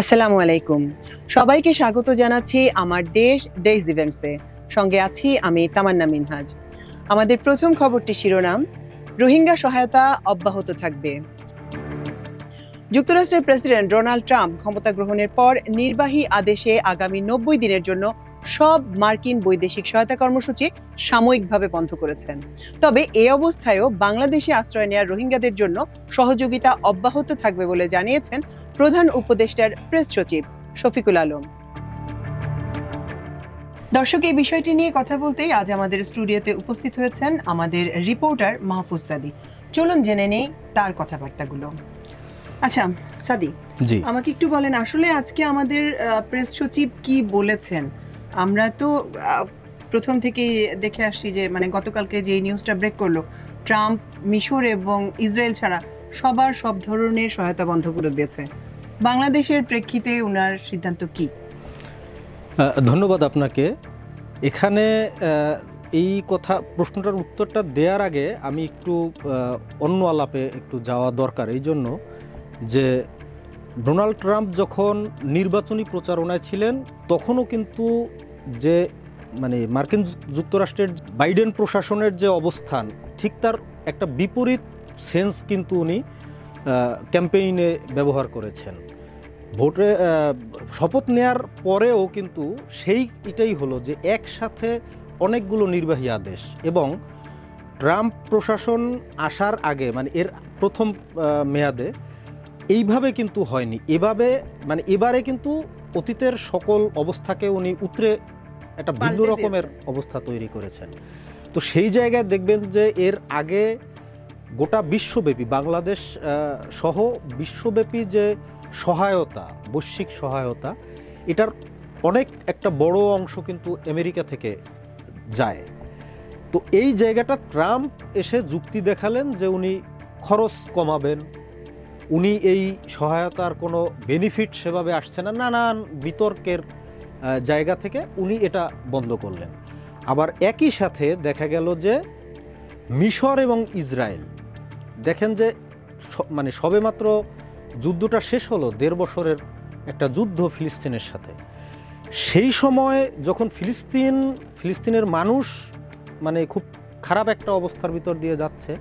আসসালামু আলাইকুম। সবাইকে স্বাগত জানাচ্ছি আমার দেশ ডেইজ ইভেন্টসে। সঙ্গে আছি আমি তামান্না মিনহাজ। আমাদের প্রথম খবরটি শিরোনাম, রোহিঙ্গা সহায়তা অব্যাহত থাকবে। যুক্তরাষ্ট্রের প্রেসিডেন্ট ডোনাল্ড ট্রাম্প ক্ষমতা গ্রহণের পর নির্বাহী আদেশে আগামী 90 দিনের জন্য সব মার্কিন বৈদেশিক সহায়তা কর্মসূচি সাময়িকভাবে বন্ধ করেছেন। তবে এই অবস্থায়ও বাংলাদেশে আশ্রয় নেওয়া রোহিঙ্গাদের জন্য সহযোগিতা অব্যাহত থাকবে বলে জানিয়েছেন প্রধান উপদেষ্টার প্রেস সচিব শফিকুল আলম। দর্শক, এই বিষয়টি নিয়ে কথা বলতেই আজ আমাদের স্টুডিওতে উপস্থিত হয়েছেন আমাদের রিপোর্টার মাহফুজ সাদি। চলুন জেনে নেই তার কথাবার্তাগুলো। আচ্ছা সাদি, জি, আমাকে একটু বলেন, আসলে আজকে আমাদের প্রেস সচিব কি বলেছেন? আমরা তো প্রথম থেকেই দেখে আসছি যে গতকালকে যে নিউজটা ব্রেক করলো, ট্রাম্প মিশর এবং ইসরায়েল ছাড়া সবার সব ধরনের সহায়তা বন্ধ করে দিয়েছে। বাংলাদেশের প্রেক্ষিতে ওনার সিদ্ধান্ত কি? ধন্যবাদ আপনাকে। এখানে এই প্রশ্নটার উত্তরটা দেওয়ার আগে আমি একটু অন্য আলাপে একটু যাওয়া দরকার, এই জন্য যে ডোনাল্ড ট্রাম্প যখন নির্বাচনী প্রচারণায় ছিলেন তখনও কিন্তু যে মার্কিন যুক্তরাষ্ট্রের বাইডেন প্রশাসনের যে অবস্থান, ঠিক তার একটা বিপরীত সেন্স কিন্তু উনি ক্যাম্পেইনে ব্যবহার করেছেন। ভোটে শপথ নেয়ার পরেও কিন্তু এটাই হলো যে একসাথে অনেকগুলো নির্বাহী আদেশ, এবং ট্রাম্প প্রশাসন আসার আগে এর প্রথম মেয়াদে এইভাবে কিন্তু হয়নি। এবারে কিন্তু অতীতের সকল অবস্থাকে উনি উতরে একটা ভিন্ন রকমের অবস্থা তৈরি করেছেন। তো সেই জায়গায় দেখবেন যে এর আগে গোটা বিশ্বব্যাপী বাংলাদেশ সহ বিশ্বব্যাপী যে সহায়তা, বৈশ্বিক সহায়তা, এটার অনেক একটা বড় অংশ কিন্তু আমেরিকা থেকে যায়। তো এই জায়গাটা ট্রাম্প এসে যুক্তি দেখালেন যে উনি খরচ কমাবেন, উনি এই সহায়তার কোনো বেনিফিট সেভাবে আসছে না, নানান বিতর্কের জায়গা থেকে উনি এটা বন্ধ করলেন। আবার একই সাথে দেখা গেল যে মিশর এবং ইসরায়েল, দেখেন যে সবেমাত্র যুদ্ধটা শেষ হলো, 1.5 বছরের একটা যুদ্ধ ফিলিস্তিনের সাথে। সেই সময় যখন ফিলিস্তিনের মানুষ খুব খারাপ একটা অবস্থার ভিতর দিয়ে যাচ্ছে,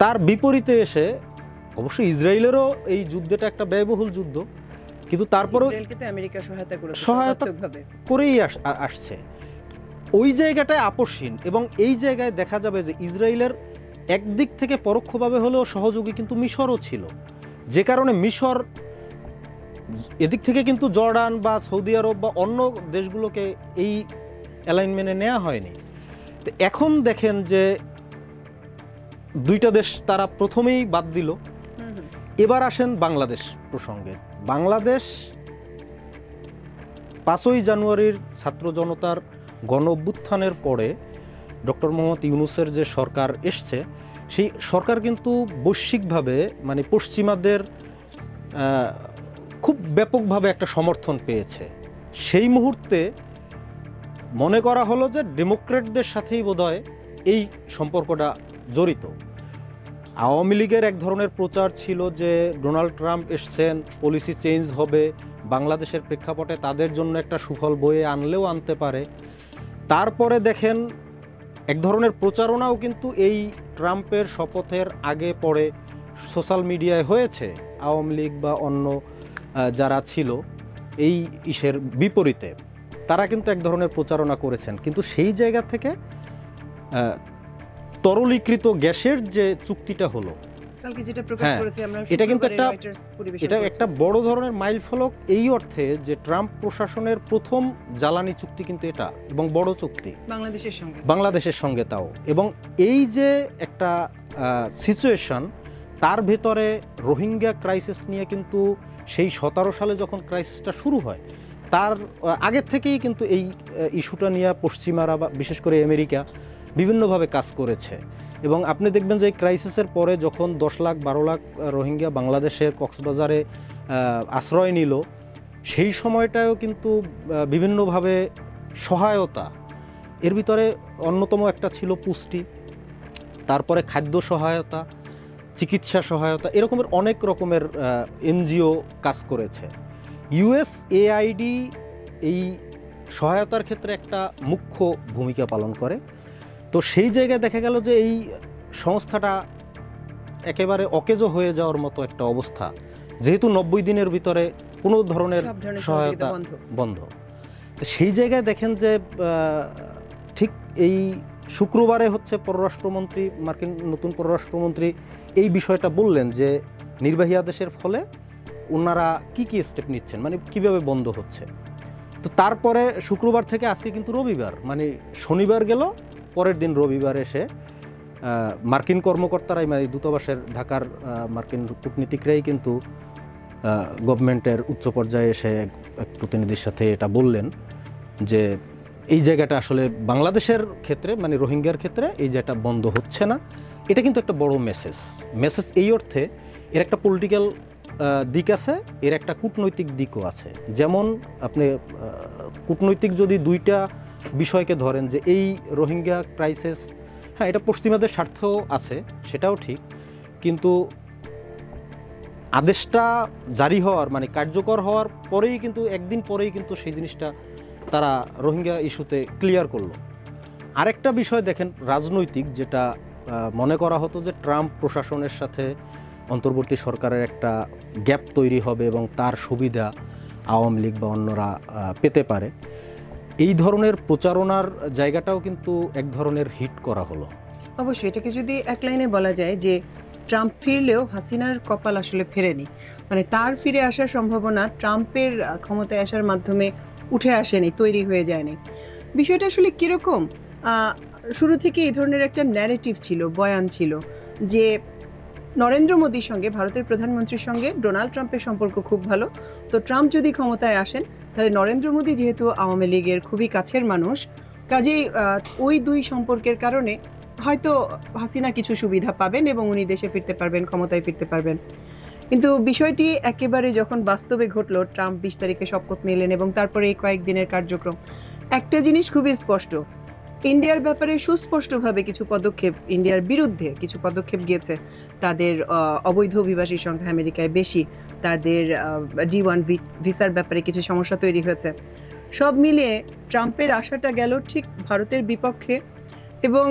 তার বিপরীতে এসে অবশ্যই ইসরায়েলেরও এই যুদ্ধটা একটা ব্যয়বহুল যুদ্ধ, কিন্তু তারপরেও আমেরিকা সহায়তা করেই আসছে। ওই জায়গাটায় আপসহীন, এবং এই জায়গায় দেখা যাবে যে ইসরায়েলের একদিক থেকে পরোক্ষভাবে হলেও সহযোগী কিন্তু মিশরও ছিল, যে কারণে মিশর এদিক থেকে কিন্তু জর্ডান বা সৌদি আরব বা অন্য দেশগুলোকে এই অ্যালাইনমেন্টে নেওয়া হয়নি। তো এখন দেখেন যে দুইটা দেশ তারা প্রথমেই বাদ দিল। এবার আসেন বাংলাদেশ প্রসঙ্গে। বাংলাদেশ 5ই জানুয়ারির ছাত্র জনতার গণ অভ্যুত্থানের পরে ডক্টর মোহাম্মদ ইউনূসের যে সরকার এসছে, সেই সরকার কিন্তু বৈশ্বিকভাবে পশ্চিমাদের খুব ব্যাপকভাবে একটা সমর্থন পেয়েছে। সেই মুহূর্তে মনে করা হলো যে ডেমোক্রেটদের সাথেই বোধহয় এই সম্পর্কটা জড়িত। আওয়ামী লীগের এক ধরনের প্রচার ছিল যে ডোনাল্ড ট্রাম্প এসছেন, পলিসি চেঞ্জ হবে, বাংলাদেশের প্রেক্ষাপটে তাদের জন্য একটা সুফল বয়ে আনলেও আনতে পারে। তারপরে দেখেন এক ধরনের প্রচারণাও কিন্তু এই ট্রাম্পের শপথের আগে পরে সোশ্যাল মিডিয়ায় হয়েছে, আওয়ামী লীগ বা অন্য যারা ছিল এই ইসের বিপরীতে, তারা কিন্তু এক ধরনের প্রচারণা করেছেন। কিন্তু সেই জায়গা থেকে তরলীকৃত গ্যাসের যে চুক্তিটা হলো, এটা কিন্তু একটা বড় ধরনের মাইলফলক, এই অর্থে যে ট্রাম্প প্রশাসনের প্রথম জ্বালানি চুক্তি কিন্তু এটা, এবং বড় চুক্তি বাংলাদেশের সঙ্গে তাও। এবং এই যে একটা সিচুয়েশন, তার ভেতরে রোহিঙ্গা ক্রাইসিস নিয়ে কিন্তু সেই 17 সালে যখন ক্রাইসিসটা শুরু হয়, তার আগের থেকেই কিন্তু এই ইস্যুটা নিয়ে পশ্চিমারা বা বিশেষ করে আমেরিকা বিভিন্নভাবে কাজ করেছে। এবং আপনি দেখবেন যে এই ক্রাইসিসের পরে যখন 10 লাখ 12 লাখ রোহিঙ্গা বাংলাদেশের কক্সবাজারে আশ্রয় নিল, সেই সময়টাও কিন্তু বিভিন্নভাবে সহায়তা, এর ভিতরে অন্যতম একটা ছিল পুষ্টি, তারপরে খাদ্য সহায়তা, চিকিৎসা সহায়তা, এরকমের অনেক রকমের এনজিও কাজ করেছে। ইউএসএআইডি এই সহায়তার ক্ষেত্রে একটা মুখ্য ভূমিকা পালন করে। তো সেই জায়গায় দেখা গেল যে এই সংস্থাটা একেবারে অকেজো হয়ে যাওয়ার মতো একটা অবস্থা, যেহেতু 90 দিনের ভিতরে কোনো ধরনের সব ধরনের সহায়তা সহযোগিতা বন্ধ। বন্ধ। তো সেই জায়গায় দেখেন যে ঠিক এই শুক্রবারে হচ্ছে পররাষ্ট্রমন্ত্রী, মার্কিন নতুন পররাষ্ট্রমন্ত্রী এই বিষয়টা বললেন যে নির্বাহী আদেশের ফলে ওনারা কি কি স্টেপ নিচ্ছেন, মানে কিভাবে বন্ধ হচ্ছে। তো তারপরে শুক্রবার থেকে আজকে কিন্তু রবিবার, মানে শনিবার গেল, পরের দিন রবিবার এসে মার্কিন কর্মকর্তারাই, মানে দূতাবাসের ঢাকার মার্কিন কূটনীতিকরাই কিন্তু গভর্নমেন্টের উচ্চ পর্যায়ে এসে এক প্রতিনিধির সাথে এটা বললেন যে এই জায়গাটা আসলে বাংলাদেশের ক্ষেত্রে, মানে রোহিঙ্গার ক্ষেত্রে এই জায়গাটা বন্ধ হচ্ছে না। এটা কিন্তু একটা বড় মেসেজ এই অর্থে, এর একটা পলিটিক্যাল দিক আছে, এর একটা কূটনৈতিক দিকও আছে। যেমন আপনি কূটনৈতিক যদি দুইটা বিষয়কে ধরেন, যে এই রোহিঙ্গা ক্রাইসিস, হ্যাঁ এটা পশ্চিমাদের স্বার্থেও আছে, সেটাও ঠিক, কিন্তু আদেশটা জারি হওয়ার, মানে কার্যকর হওয়ার পরেই কিন্তু, একদিন পরেই কিন্তু সেই জিনিসটা তারা রোহিঙ্গা ইস্যুতে ক্লিয়ার করলো। আরেকটা বিষয় দেখেন রাজনৈতিক, যেটা মনে করা হতো যে ট্রাম্প প্রশাসনের সাথে অন্তর্বর্তী সরকারের একটা গ্যাপ তৈরি হবে এবং তার সুবিধা আওয়ামী লীগ বা অন্যরা পেতে পারে, এই ধরনের প্রচারণার জায়গাটাও কিন্তু এক ধরনের হিট করা হলো। অবশ্যই এটাকে যদি এক লাইনে বলা যায় যে ট্রাম্প ফিরলেও হাসিনার কপাল আসলে ফেরেনি, মানে তার ফিরে আসার সম্ভাবনা ট্রাম্পের ক্ষমতায় আসার মাধ্যমে উঠে আসেনি, তৈরি হয়ে যায়নি। বিষয়টা আসলে কীরকম, শুরু থেকে এই ধরনের একটা ন্যারেটিভ ছিল, বয়ান ছিল যে নরেন্দ্র মোদীর সঙ্গে, ভারতের প্রধানমন্ত্রীর সঙ্গে ডোনাল্ড ট্রাম্পের সম্পর্ক খুব ভালো, তো ট্রাম্প যদি ক্ষমতায় আসেন তাহলে নরেন্দ্র মোদী যেহেতু আওয়ামী লীগের খুবই কাছের মানুষ, কাজেই ওই দুই সম্পর্কের কারণে হয়তো হাসিনা কিছু সুবিধা পাবেন এবং উনি দেশে ফিরতে পারবেন, ক্ষমতায় ফিরতে পারবেন। কিন্তু বিষয়টি একেবারে যখন বাস্তবে ঘটলো, ট্রাম্প 20 তারিখে শপথ নিলেন এবং তারপরে এই কয়েকদিনের কার্যক্রম, একটা জিনিস খুবই স্পষ্ট, ইন্ডিয়ার ব্যাপারে সুস্পষ্টভাবে কিছু পদক্ষেপ, ইন্ডিয়ার বিরুদ্ধে কিছু পদক্ষেপ গিয়েছে। তাদের অবৈধ অভিবাসীর সংখ্যা আমেরিকায় বেশি, তাদের D1 ভিসার ব্যাপারে কিছু সমস্যা তৈরি হয়েছে। সব মিলিয়ে ট্রাম্পের আশাটা গেল ঠিক ভারতের বিপক্ষে, এবং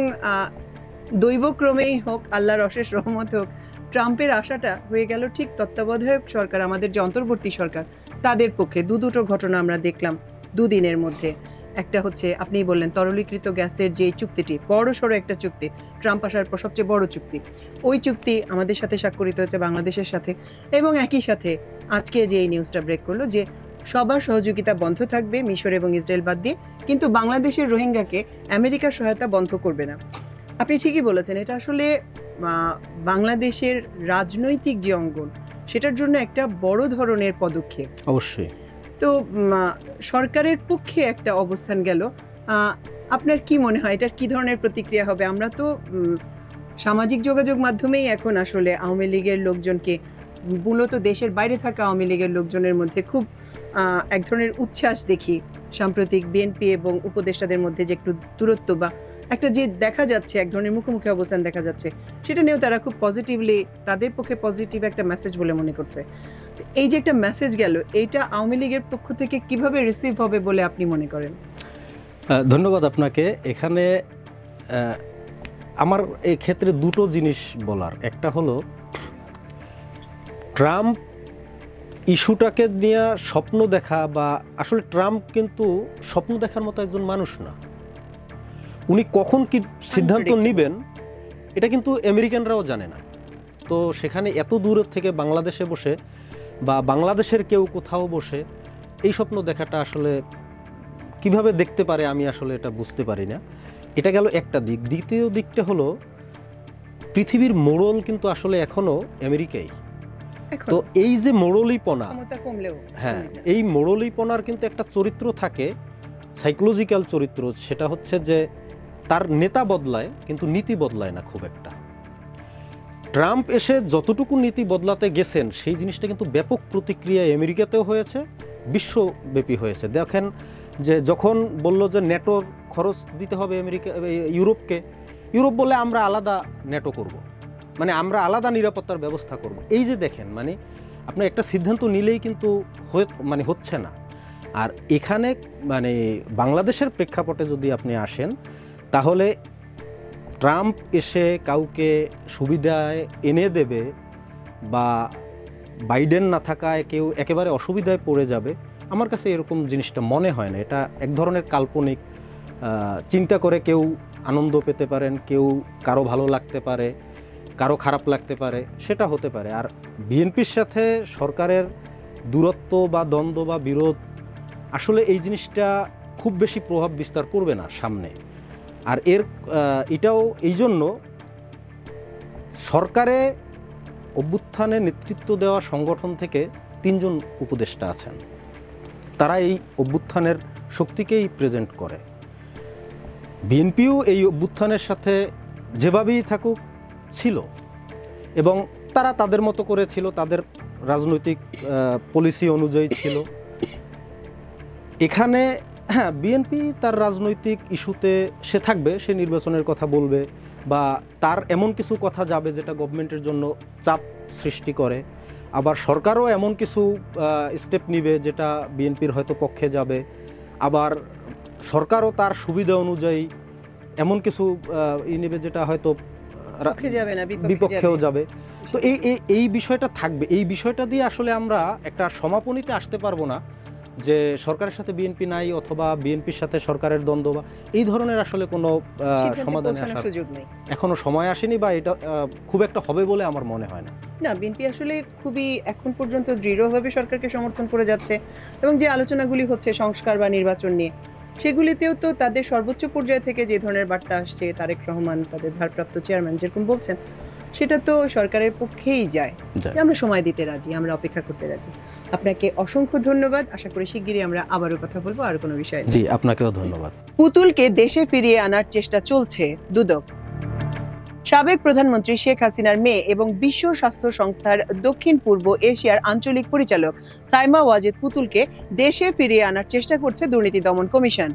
দৈবক্রমেই হোক, আল্লাহর অশেষ রহমত হোক, ট্রাম্পের আশাটা হয়ে গেল ঠিক তত্ত্বাবধায়ক সরকার, আমাদের যে অন্তর্বর্তী সরকার, তাদের পক্ষে। দুটো ঘটনা আমরা দেখলাম দুদিনের মধ্যে। একটা হচ্ছে আপনিই বললেন তরলীকৃত গ্যাসের যে চুক্তিটি, বড়সড় একটা চুক্তি, ট্রাম্প আসার পর সবচেয়ে বড় চুক্তি, ওই চুক্তি আমাদের সাথে স্বাক্ষরিত হয়েছে, বাংলাদেশের সাথে। এবং একই সাথে আজকে যে এই নিউজটা ব্রেক করলো যে সবার সহযোগিতা বন্ধ থাকবে, মিশর এবং ইসরায়েল বাদ দিয়ে, কিন্তু বাংলাদেশের রোহিঙ্গাকে আমেরিকার সহায়তা বন্ধ করবে না। আপনি ঠিকই বলেছেন, এটা আসলে বাংলাদেশের রাজনৈতিক যে অঙ্গন, সেটার জন্য একটা বড় ধরনের পদক্ষেপ। অবশ্যই। তো সরকারের পক্ষে একটা অবস্থান গেল। আপনার কি মনে হয় এটার কি ধরনের প্রতিক্রিয়া হবে? আমরা তো সামাজিক যোগাযোগ মাধ্যমেই এখন আসলে আওয়ামী লীগের লোকজনকে, মূলত দেশের বাইরে থাকা আওয়ামী লীগের লোকজনের মধ্যে খুব এক ধরনের উচ্ছ্বাস দেখি। সাম্প্রতিক বিএনপি এবং উপদেষ্টাদের মধ্যে যে একটু দূরত্ব বা একটা যে দেখা যাচ্ছে, এক ধরনের মুখোমুখি অবস্থান দেখা যাচ্ছে, সেটা নিয়েও তারা খুব পজিটিভলি, তাদের পক্ষে পজিটিভ একটা মেসেজ বলে মনে করছে। এই যে একটা মেসেজ গেল, এইটা আওয়ামী লীগের পক্ষ থেকে কিভাবে রিসিভ হবে বলে আপনি মনে করেন? ধন্যবাদ আপনাকে। এখানে আমার এই ক্ষেত্রে দুটো জিনিস বলার। একটা হলো ট্রাম্প ইস্যুটাকে নিয়ে স্বপ্ন দেখা, বা আসলে ট্রাম্প কিন্তু স্বপ্ন দেখার মতো একজন মানুষ না। উনি কখন কি সিদ্ধান্ত নেবেন এটা কিন্তু আমেরিকানরাও জানে না। তো সেখানে এত দূর থেকে বাংলাদেশে বসে বা বাংলাদেশের কেউ কোথাও বসে এই স্বপ্ন দেখাটা আসলে কিভাবে দেখতে পারে, আমি আসলে এটা বুঝতে পারি না। এটা গেল একটা দিক। দ্বিতীয় দিকটা হলো পৃথিবীর মোড়ল কিন্তু আসলে এখনো আমেরিকাই। তো এই যে মোড়লিপনা, হ্যাঁ, এই মোড়লিপনার কিন্তু একটা চরিত্র থাকে, সাইকোলজিক্যাল চরিত্র, সেটা হচ্ছে যে তার নেতা বদলায় কিন্তু নীতি বদলায় না খুব একটা। ট্রাম্প এসে যতটুকু নীতি বদলাতে গেছেন সেই জিনিসটা কিন্তু ব্যাপক প্রতিক্রিয়া আমেরিকাতেও হয়েছে, বিশ্বব্যাপী হয়েছে। দেখেন যে যখন বলল যে ন্যাটোর খরচ দিতে হবে আমেরিকা, ইউরোপকে, ইউরোপ বলে আমরা আলাদা ন্যাটো করব। মানে আমরা আলাদা নিরাপত্তার ব্যবস্থা করব। এই যে দেখেন, মানে আপনি একটা সিদ্ধান্ত নিলেই কিন্তু হচ্ছে না। আর এখানে মানে বাংলাদেশের প্রেক্ষাপটে যদি আপনি আসেন, তাহলে ট্রাম্প এসে কাউকে সুবিধায় এনে দেবে বা বাইডেন না থাকায় কেউ একেবারে অসুবিধায় পড়ে যাবে, আমার কাছে এরকম জিনিসটা মনে হয় না। এটা এক ধরনের কাল্পনিক চিন্তা করে কেউ আনন্দ পেতে পারেন, কেউ কারো ভালো লাগতে পারে, কারো খারাপ লাগতে পারে, সেটা হতে পারে। আর বিএনপির সাথে সরকারের দূরত্ব বা দ্বন্দ্ব বা বিরোধ আসলে এই জিনিসটা খুব বেশি প্রভাব বিস্তার করবে না সামনে। আর এটাও এই জন্য সরকারে অভ্যুত্থানে নেতৃত্ব দেওয়া সংগঠন থেকে 3 জন উপদেষ্টা আছেন, তারা এই অভ্যুত্থানের শক্তিকেই প্রেজেন্ট করে। বিএনপিও এই অভ্যুত্থানের সাথে যেভাবেই থাকুক ছিল, এবং তারা তাদের মতো করে ছিল, তাদের রাজনৈতিক পলিসি অনুযায়ী ছিল। এখানে হ্যাঁ, বিএনপি তার রাজনৈতিক ইস্যুতে সে থাকবে, সে নির্বাচনের কথা বলবে বা তার এমন কিছু কথা যাবে যেটা গভর্নমেন্টের জন্য চাপ সৃষ্টি করে। আবার সরকারও এমন কিছু স্টেপ নিবে যেটা বিএনপির হয়তো পক্ষে যাবে। আবার সরকারও তার সুবিধা অনুযায়ী এমন কিছু নেবে যেটা হয়তো বিপক্ষেও যাবে। তো এই বিষয়টা থাকবে। এই বিষয়টা দিয়ে আসলে আমরা একটা সমাপনীতে আসতে পারবো না যে সরকারের সাথে বিএনপি নাই অথবা বিএনপির সাথে সরকারের দ্বন্দ্ব বা এই ধরনের আসলে কোনো সমাধানে আসার সুযোগ নেই, এখনো সময় আসেনি বা এটা খুব একটা হবে বলে আমার মনে হয় না। না, বিএনপি আসলে খুবই এখন পর্যন্ত দৃঢ়ভাবে সরকারকে সমর্থন করে যাচ্ছে, এবং যে আলোচনাগুলি হচ্ছে সংস্কার বা নির্বাচন নিয়ে, সেগুলিতেও তো তাদের সর্বোচ্চ পর্যায় থেকে যে ধরনের বার্তা আসছে, তারেক রহমান তাদের ভারপ্রাপ্ত চেয়ারম্যান যেরকম বলছেন, সেটা তো সরকারের পক্ষেই যায়। আমরা সময় দিতে রাজি, আমরা অপেক্ষা করতে রাজি। আপনাকে অসংখ্য ধন্যবাদ। আশা করি শিগগিরই আমরা আবারও কথা বলবো আর কোনো বিষয়ে। জি, আপনাকেও ধন্যবাদ। পুতুলকে দেশে ফিরিয়ে আনার চেষ্টা চলছে দুদক। সাবেক প্রধানমন্ত্রী শেখ হাসিনার মেয়ে এবং বিশ্ব স্বাস্থ্য সংস্থার দক্ষিণ পূর্ব এশিয়ার আঞ্চলিক পরিচালক সাইমা ওয়াজেদ পুতুলকে দেশে ফিরিয়ে আনার চেষ্টা করছে দুর্নীতি দমন কমিশন।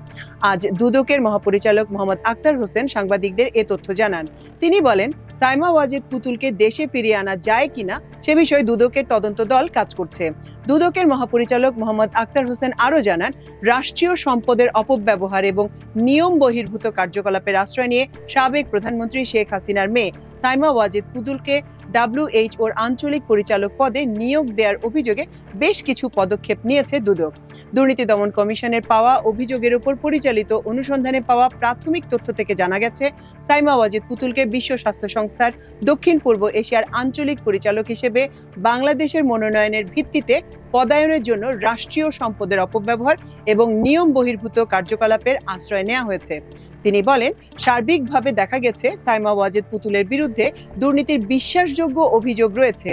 আজ দুদকের মহাপরিচালক মোহাম্মদ আক্তার হোসেন সাংবাদিকদের এ তথ্য জানান। তিনি বলেন, সাইমা ওয়াজেদ পুতুলকে দেশে ফিরিয়ে আনা যায় কিনা সে বিষয়ে দুদকের তদন্ত দল কাজ করছে। দুদকের মহাপরিচালক মোহাম্মদ আক্তার হোসেন আরও জানান, রাষ্ট্রীয় সম্পদের অপব্যবহার এবং নিয়ম বহির্ভূত কার্যকলাপের আশ্রয় নিয়ে সাবেক প্রধানমন্ত্রী শেখ হাসিনার মেয়ে সাইমা ওয়াজেদ পুতুলকে WHO আঞ্চলিক পরিচালক পদে নিয়োগ দেওয়ার অভিযোগে বেশ কিছু পদক্ষেপ নিয়েছে দুদক। দুর্নীতি দমন কমিশনের পাওয়া অভিযোগের উপর পরিচালিত অনুসন্ধানে পাওয়া প্রাথমিক তথ্য থেকে জানা গেছে, সাইমা ওয়াজেদ পুতুলকে বিশ্ব স্বাস্থ্য সংস্থার দক্ষিণ পূর্ব এশিয়ার আঞ্চলিক পরিচালক হিসেবে বাংলাদেশের মনোনয়নের ভিত্তিতে পদায়নের জন্য রাষ্ট্রীয় সম্পদের অপব্যবহার এবং নিয়ম বহির্ভূত কার্যকলাপের আশ্রয় নেওয়া হয়েছে। তিনি বলেন, সার্বিকভাবে দেখা গেছে সাইমা ওয়াজেদ পুতুলের বিরুদ্ধে দুর্নীতির বিশ্বাসযোগ্য অভিযোগ রয়েছে।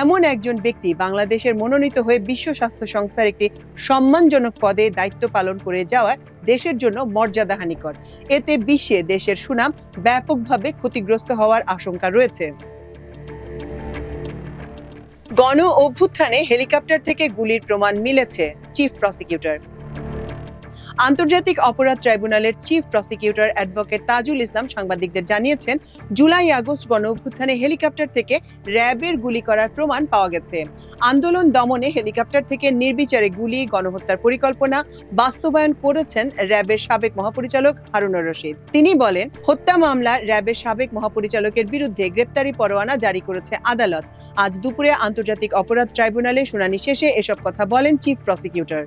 এমন একজন ব্যক্তি বাংলাদেশের মনোনীত হয়ে বিশ্ব স্বাস্থ্য সংস্থার একটি সম্মানজনক পদে দায়িত্ব পালন করে যাওয়া দেশের জন্য মর্যাদাহানিকর। এতে বিশ্বে দেশের সুনাম ব্যাপকভাবে ক্ষতিগ্রস্ত হওয়ার আশঙ্কা রয়েছে। গণ অভ্যুত্থানে হেলিকপ্টার থেকে গুলির প্রমাণ মিলেছে, চিফ প্রসিকিউটর। আন্তর্জাতিক অপরাধ ট্রাইব্যুনালের chief prosecutor advocate Tajul Islam সাংবাদিকদের জানিয়েছেন, জুলাই আগস্ট গণ অভ্যুত্থানে হেলিকপ্টার থেকে র্যাবের গুলি করার প্রমাণ পাওয়া গেছে। আন্দোলন দমনে হেলিকপ্টার থেকে নির্বিচারে গুলি, গণহত্যার পরিকল্পনা বাস্তবায়ন করেছেন র্যাবের সাবেক মহাপরিচালক হারুনুর রশিদ। তিনি বলেন, হত্যা মামলা র্যাবের সাবেক মহাপরিচালকের বিরুদ্ধে গ্রেপ্তারি পরোয়ানা জারি করেছে আদালত। আজ দুপুরে আন্তর্জাতিক অপরাধ ট্রাইব্যুনালে শুনানি শেষে এসব কথা বলেন চিফ প্রসিকিউটর।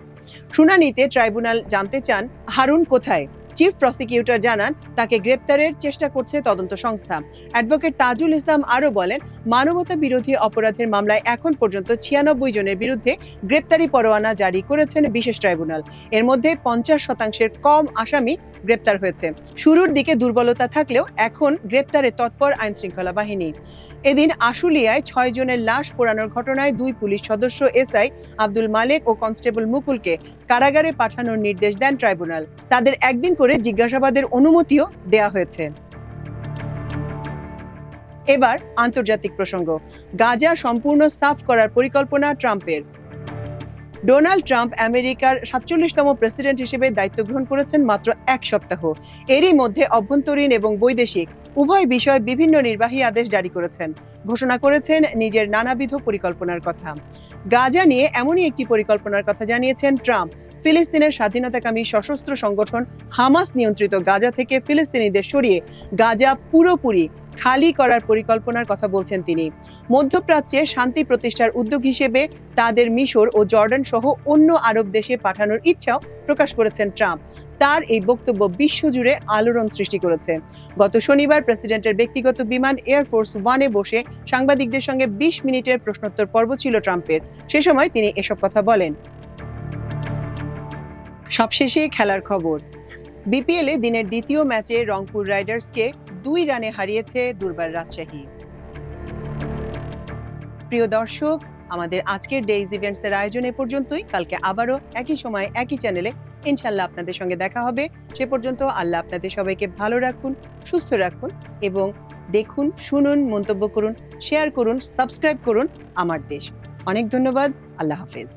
শুনানিতে ট্রাইব্যুনাল জানতে চান, হারুন কোথায়? চিফ প্রসিকিউটর জানান, তাকে গ্রেপ্তারের চেষ্টা করছে তদন্ত সংস্থা। অ্যাডভোকেট তাজুল ইসলাম আরও বলেন, মানবতা বিরোধী অপরাধের মামলায় এখন পর্যন্ত 96 জনের বিরুদ্ধে গ্রেপ্তারি পরোয়ানা জারি করেছেন বিশেষ ট্রাইব্যুনাল। এর মধ্যে 50% কম আসামি গ্রেপ্তার হয়েছে। শুরুর দিকে দুর্বলতা থাকলেও এখন গ্রেপ্তারে তৎপর আইন শৃঙ্খলা বাহিনী। এদিন আশুলিয়ায় 6 জনের লাশ পোড়ানোর ঘটনায় 2 পুলিশ সদস্য এসআই আব্দুল মালেক ও কনস্টেবল মুকুলকে কারাগারে পাঠানোর নির্দেশ দেন ট্রাইব্যুনাল। তাদের একদিন করে জিজ্ঞাসাবাদের অনুমতিও দেয়া হয়েছে। এবার আন্তর্জাতিক প্রসঙ্গ। গাজা সম্পূর্ণ সাফ করার পরিকল্পনা ট্রাম্পের। ডোনাল্ড ট্রাম্প আমেরিকার 47তম প্রেসিডেন্ট হিসেবে দায়িত্ব গ্রহণ করেছেন মাত্র 1 সপ্তাহ। এরই মধ্যে অভ্যন্তরীণ এবং বৈদেশিক উভয় বিষয়ে বিভিন্ন নির্বাহী আদেশ জারি করেছেন, ঘোষণা করেছেন নিজের নানাবিধ পরিকল্পনার কথা। গাজা নিয়ে এমনই একটি পরিকল্পনার কথা জানিয়েছেন ট্রাম্প। ফিলিস্তিনের স্বাধীনতাকামী সশস্ত্র সংগঠন হামাস নিয়ন্ত্রিত গাজা থেকে ফিলিস্তিনিদের সরিয়ে গাজা পুরোপুরি খালি করার পরিকল্পনার কথা বলছেন তিনি। মধ্যপ্রাচ্যে শান্তি প্রতিষ্ঠার উদ্যোগ হিসেবে তাদের মিশর ও জর্ডান সহ অন্য আরব দেশে পাঠানোর ইচ্ছাও প্রকাশ করেছেন ট্রাম্প। তার এই বক্তব্য বিশ্বজুড়ে আলোড়ন সৃষ্টি করেছে। গত শনিবার প্রেসিডেন্টের ব্যক্তিগত বিমান এয়ারফোর্স ওয়ানে বসে সাংবাদিকদের সঙ্গে 20 মিনিটের প্রশ্নোত্তর পর্ব ছিল ট্রাম্পের। সে সময় তিনি এসব কথা বলেন। সবশেষে খেলার খবর। বিপিএলে দিনের দ্বিতীয় ম্যাচে রংপুর রাইডার্সকে 2 রানে হারিয়েছে দুর্বার রাজশাহী। প্রিয় দর্শক, আমাদের আজকের ডেইজ ইভেন্টসের আয়োজন এ পর্যন্তই। কালকে আবারও একই সময় একই চ্যানেলে ইনশাআল্লাহ আপনাদের সঙ্গে দেখা হবে। সে পর্যন্ত আল্লাহ আপনাদের সবাইকে ভালো রাখুন, সুস্থ রাখুন এবং দেখুন, শুনুন, মন্তব্য করুন, শেয়ার করুন, সাবস্ক্রাইব করুন আমার দেশ। অনেক ধন্যবাদ। আল্লাহ হাফেজ।